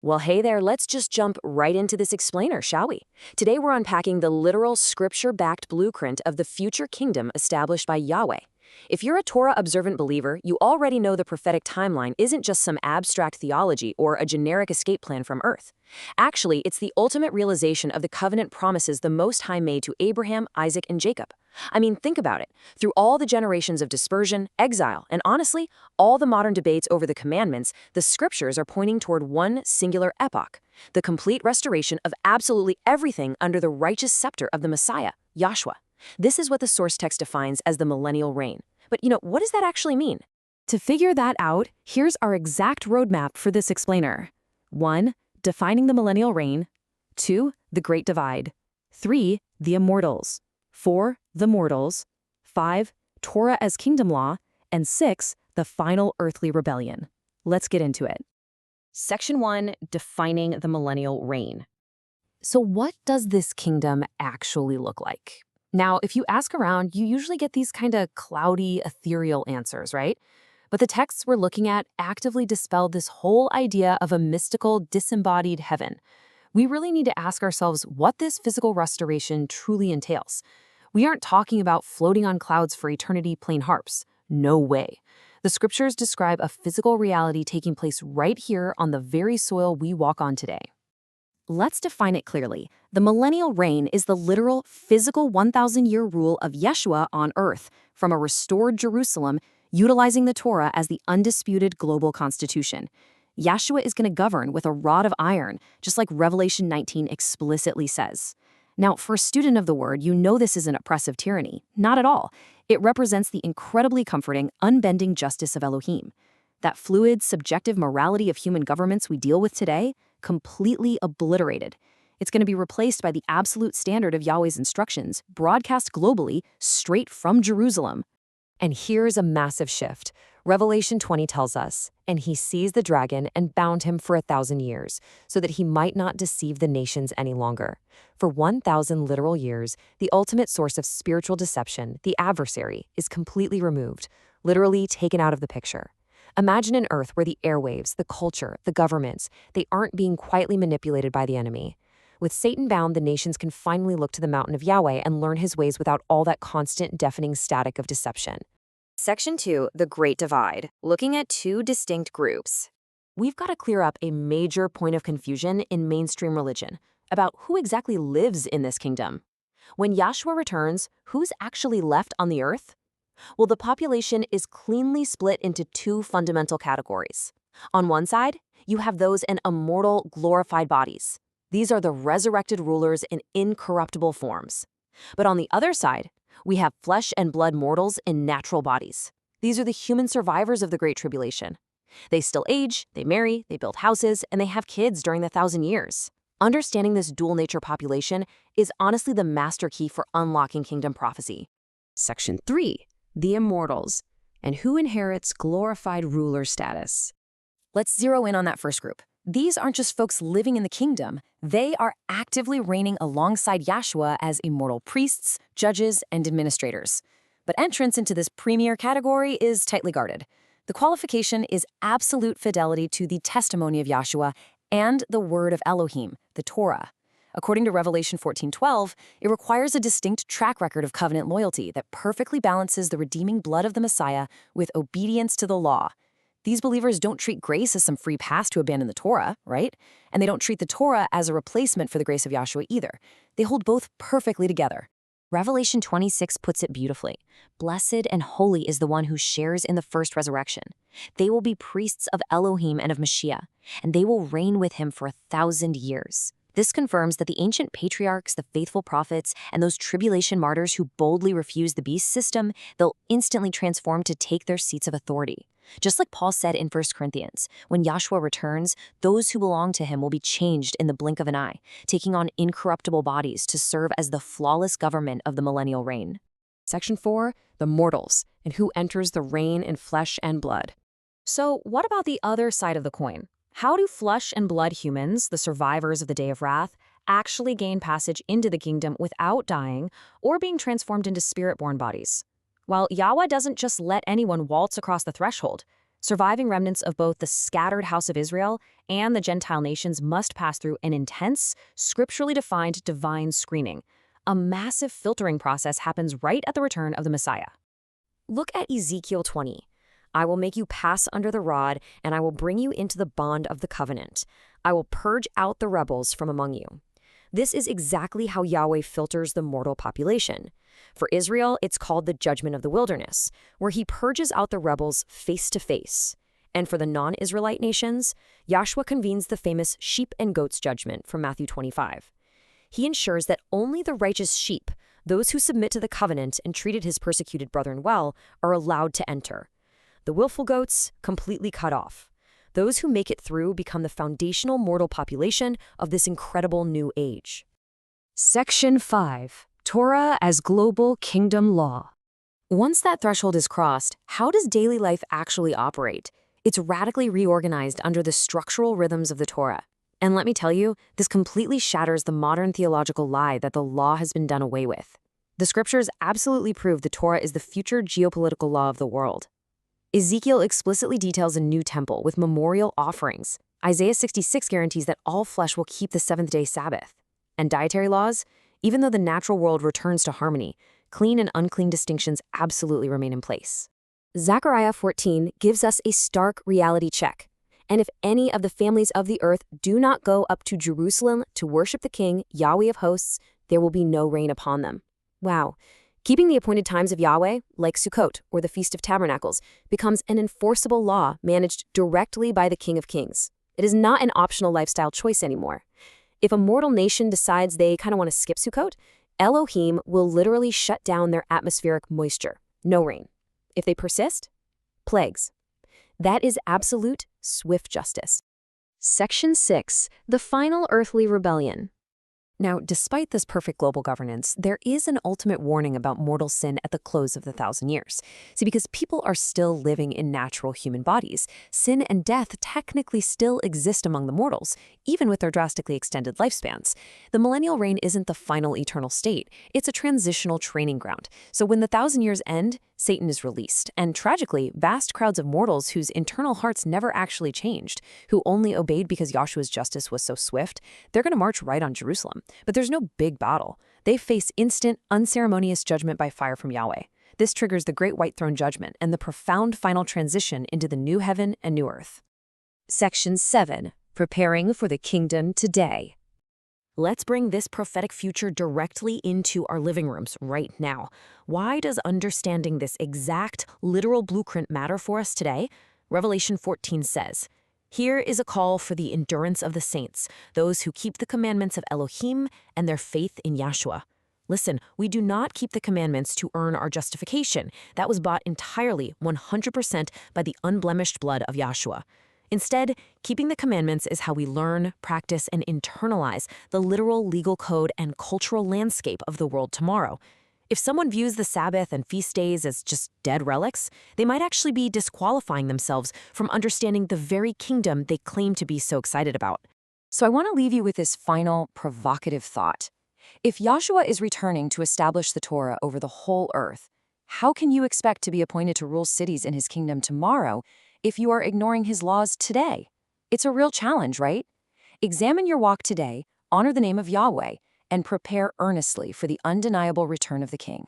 Well, hey there, let's just jump right into this explainer, shall we? Today we're unpacking the literal scripture-backed blueprint of the future kingdom established by Yahweh. If you're a Torah-observant believer, you already know the prophetic timeline isn't just some abstract theology or a generic escape plan from earth. Actually, it's the ultimate realization of the covenant promises the Most High made to Abraham, Isaac, and Jacob. I mean, think about it. Through all the generations of dispersion, exile, and honestly, all the modern debates over the commandments, the scriptures are pointing toward one singular epoch, the complete restoration of absolutely everything under the righteous scepter of the Messiah, Yashua. This is what the source text defines as the Millennial Reign. But what does that actually mean? To figure that out, here's our exact roadmap for this explainer. 1. Defining the Millennial Reign. 2. The Great Divide. 3. The Immortals. 4. The Mortals. 5. Torah as Kingdom Law. And 6. The Final Earthly Rebellion. Let's get into it. Section 1. Defining the Millennial Reign. So what does this kingdom actually look like? Now, if you ask around, you usually get these kind of cloudy, ethereal answers, right? But the texts we're looking at actively dispel this whole idea of a mystical, disembodied heaven. We really need to ask ourselves what this physical restoration truly entails. We aren't talking about floating on clouds for eternity playing harps. No way. The scriptures describe a physical reality taking place right here on the very soil we walk on today. Let's define it clearly. The Millennial Reign is the literal, physical 1,000-year rule of Yeshua on earth, from a restored Jerusalem, utilizing the Torah as the undisputed global constitution. Yeshua is going to govern with a rod of iron, just like Revelation 19 explicitly says. Now, for a student of the word, you know this isn't oppressive tyranny. Not at all. It represents the incredibly comforting, unbending justice of Elohim. That fluid, subjective morality of human governments we deal with today, completely obliterated. It's going to be replaced by the absolute standard of Yahweh's instructions, broadcast globally, straight from Jerusalem. And here's a massive shift. Revelation 20 tells us, "And he seized the dragon and bound him for 1,000 years, so that he might not deceive the nations any longer." For 1,000 literal years, the ultimate source of spiritual deception, the adversary, is completely removed, literally taken out of the picture. Imagine an earth where the airwaves, the culture, the governments, they aren't being quietly manipulated by the enemy. With Satan bound, the nations can finally look to the mountain of Yahweh and learn his ways without all that constant, deafening static of deception. Section 2. The Great Divide. Looking at two distinct groups. We've got to clear up a major point of confusion in mainstream religion about who exactly lives in this kingdom. When Yahshua returns, who's actually left on the earth? Well, the population is cleanly split into two fundamental categories. On one side, you have those in immortal, glorified bodies. These are the resurrected rulers in incorruptible forms. But on the other side, we have flesh and blood mortals in natural bodies. These are the human survivors of the Great Tribulation. They still age, they marry, they build houses, and they have kids during the 1,000 years. Understanding this dual-nature population is honestly the master key for unlocking kingdom prophecy. Section 3. The Immortals, and who inherits glorified ruler status. Let's zero in on that first group. These aren't just folks living in the kingdom. They are actively reigning alongside Yahshua as immortal priests, judges, and administrators. But entrance into this premier category is tightly guarded. The qualification is absolute fidelity to the testimony of Yahshua and the word of Elohim, the Torah. According to Revelation 14:12, it requires a distinct track record of covenant loyalty that perfectly balances the redeeming blood of the Messiah with obedience to the law. These believers don't treat grace as some free pass to abandon the Torah, right? And they don't treat the Torah as a replacement for the grace of Yahshua either. They hold both perfectly together. Revelation 26 puts it beautifully. Blessed and holy is the one who shares in the first resurrection. They will be priests of Elohim and of Mashiach, and they will reign with him for 1,000 years. This confirms that the ancient patriarchs, the faithful prophets, and those tribulation martyrs who boldly refuse the beast system, they'll instantly transform to take their seats of authority. Just like Paul said in 1 Corinthians, when Yahshua returns, those who belong to him will be changed in the blink of an eye, taking on incorruptible bodies to serve as the flawless government of the Millennial Reign. Section 4. The Mortals, and who enters the reign in flesh and blood. So what about the other side of the coin? How do flesh and blood humans, the survivors of the day of wrath, actually gain passage into the kingdom without dying or being transformed into spirit-born bodies? Well, Yahweh doesn't just let anyone waltz across the threshold. Surviving remnants of both the scattered house of Israel and the Gentile nations must pass through an intense, scripturally defined divine screening. A massive filtering process happens right at the return of the Messiah. Look at Ezekiel 20. I will make you pass under the rod, and I will bring you into the bond of the covenant. I will purge out the rebels from among you. This is exactly how Yahweh filters the mortal population. For Israel, it's called the judgment of the wilderness, where he purges out the rebels face to face. And for the non-Israelite nations, Yahshua convenes the famous sheep and goats judgment from Matthew 25. He ensures that only the righteous sheep, those who submit to the covenant and treated his persecuted brethren well, are allowed to enter. The willful goats, completely cut off. Those who make it through become the foundational mortal population of this incredible new age. Section 5. Torah as Global Kingdom Law. Once that threshold is crossed, how does daily life actually operate? It's radically reorganized under the structural rhythms of the Torah. And let me tell you, this completely shatters the modern theological lie that the law has been done away with. The scriptures absolutely prove the Torah is the future geopolitical law of the world. Ezekiel explicitly details a new temple with memorial offerings. Isaiah 66 guarantees that all flesh will keep the seventh-day Sabbath. And dietary laws? Even though the natural world returns to harmony, clean and unclean distinctions absolutely remain in place. Zechariah 14 gives us a stark reality check. And if any of the families of the earth do not go up to Jerusalem to worship the King, Yahweh of hosts, there will be no rain upon them. Wow. Keeping the appointed times of Yahweh, like Sukkot or the Feast of Tabernacles, becomes an enforceable law managed directly by the King of Kings. It is not an optional lifestyle choice anymore. If a mortal nation decides they kind of want to skip Sukkot, Elohim will literally shut down their atmospheric moisture. No rain. If they persist, plagues. That is absolute, swift justice. Section 6. The Final Earthly Rebellion. Now, despite this perfect global governance, there is an ultimate warning about mortal sin at the close of the 1,000 years. See, because people are still living in natural human bodies, sin and death technically still exist among the mortals, even with their drastically extended lifespans. The Millennial Reign isn't the final eternal state. It's a transitional training ground. So when the 1,000 years end, Satan is released, and tragically, vast crowds of mortals whose internal hearts never actually changed, who only obeyed because Yahshua's justice was so swift, they're going to march right on Jerusalem. But there's no big battle. They face instant, unceremonious judgment by fire from Yahweh. This triggers the Great White Throne Judgment and the profound final transition into the new heaven and new earth. Section 7. Preparing for the Kingdom Today. Let's bring this prophetic future directly into our living rooms right now. Why does understanding this exact, literal blueprint matter for us today? Revelation 14 says, "Here is a call for the endurance of the saints, those who keep the commandments of Elohim and their faith in Yashua." Listen, we do not keep the commandments to earn our justification. That was bought entirely, 100% by the unblemished blood of Yashua. Instead, keeping the commandments is how we learn, practice, and internalize the literal legal code and cultural landscape of the world tomorrow. If someone views the Sabbath and feast days as just dead relics, they might actually be disqualifying themselves from understanding the very kingdom they claim to be so excited about. So I want to leave you with this final provocative thought. If Yahshua is returning to establish the Torah over the whole earth, how can you expect to be appointed to rule cities in his kingdom tomorrow if you are ignoring his laws today? It's a real challenge, right? Examine your walk today, honor the name of Yahweh, and prepare earnestly for the undeniable return of the King.